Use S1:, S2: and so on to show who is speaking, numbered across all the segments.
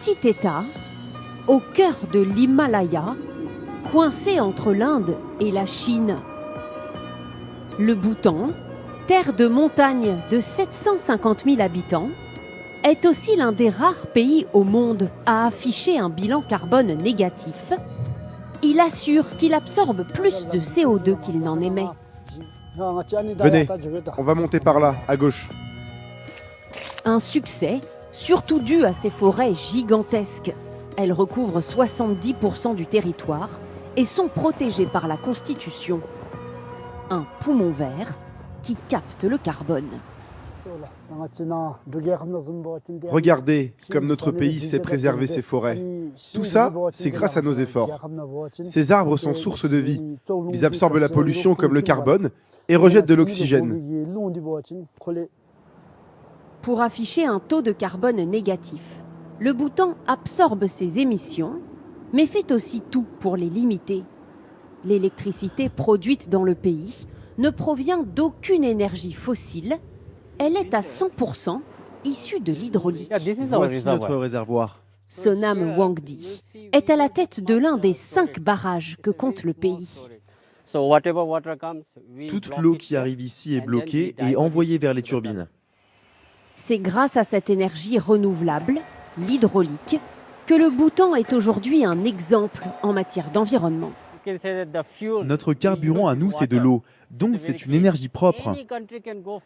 S1: petit État, au cœur de l'Himalaya, coincé entre l'Inde et la Chine. Le Bhoutan, terre de montagne de 750 000 habitants, est aussi l'un des rares pays au monde à afficher un bilan carbone négatif. Il assure qu'il absorbe plus de CO2 qu'il n'en émet.
S2: Venez, on va monter par là, à gauche.
S1: Un succès, surtout dû à ses forêts gigantesques. Elles recouvrent 70% du territoire et sont protégées par la Constitution. Un poumon vert qui capte le carbone.
S2: Regardez comme notre pays sait préserver ses forêts. Tout ça, c'est grâce à nos efforts. Ces arbres sont source de vie. Ils absorbent la pollution comme le carbone et rejettent de l'oxygène.
S1: Pour afficher un taux de carbone négatif, le Bhoutan absorbe ses émissions, mais fait aussi tout pour les limiter. L'électricité produite dans le pays ne provient d'aucune énergie fossile. Elle est à 100% issue de l'hydraulique.
S3: Voici notre réservoir.
S1: Sonam Wangdi est à la tête de l'un des 5 barrages que compte le pays.
S3: Toute l'eau qui arrive ici est bloquée et envoyée vers les turbines.
S1: C'est grâce à cette énergie renouvelable, l'hydraulique, que le Bhoutan est aujourd'hui un exemple en matière d'environnement.
S3: Notre carburant à nous, c'est de l'eau, donc c'est une énergie propre.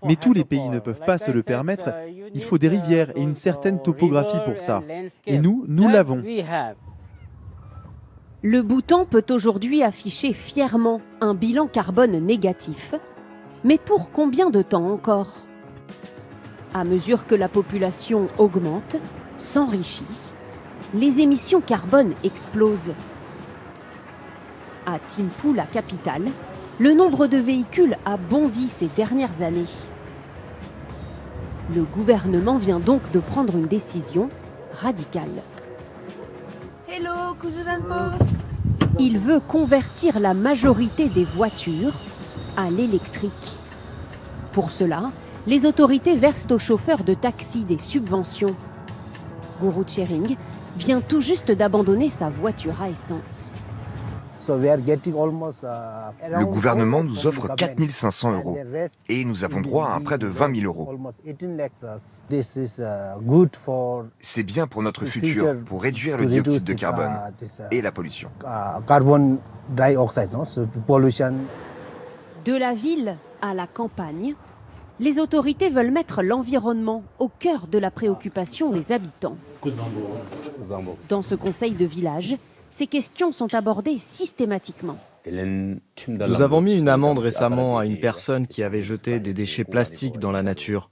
S3: Mais tous les pays ne peuvent pas se le permettre. Il faut des rivières et une certaine topographie pour ça. Et nous l'avons.
S1: Le Bhoutan peut aujourd'hui afficher fièrement un bilan carbone négatif. Mais pour combien de temps encore ? À mesure que la population augmente, s'enrichit, les émissions carbone explosent. À Thimphu, la capitale, le nombre de véhicules a bondi ces dernières années. Le gouvernement vient donc de prendre une décision radicale. Il veut convertir la majorité des voitures à l'électrique. Pour cela, les autorités versent aux chauffeurs de taxi des subventions. Guru Tshering vient tout juste d'abandonner sa voiture à essence.
S4: Le gouvernement nous offre 4 500 € et nous avons droit à un prêt de 20 000 €. C'est bien pour notre futur, pour réduire le dioxyde de carbone et la pollution.
S1: De la ville à la campagne, les autorités veulent mettre l'environnement au cœur de la préoccupation des habitants. Dans ce conseil de village, ces questions sont abordées systématiquement.
S5: Nous avons mis une amende récemment à une personne qui avait jeté des déchets plastiques dans la nature.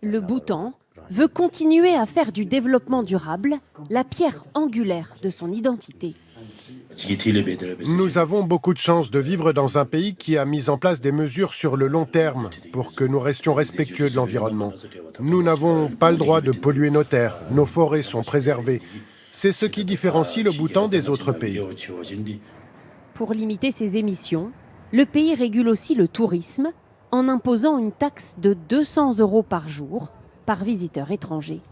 S1: Le Bhoutan veut continuer à faire du développement durable la pierre angulaire de son identité.
S6: Nous avons beaucoup de chance de vivre dans un pays qui a mis en place des mesures sur le long terme pour que nous restions respectueux de l'environnement. Nous n'avons pas le droit de polluer nos terres, nos forêts sont préservées. C'est ce qui différencie le Bhoutan des autres pays.
S1: Pour limiter ses émissions, le pays régule aussi le tourisme en imposant une taxe de 200 € par jour par visiteur étranger.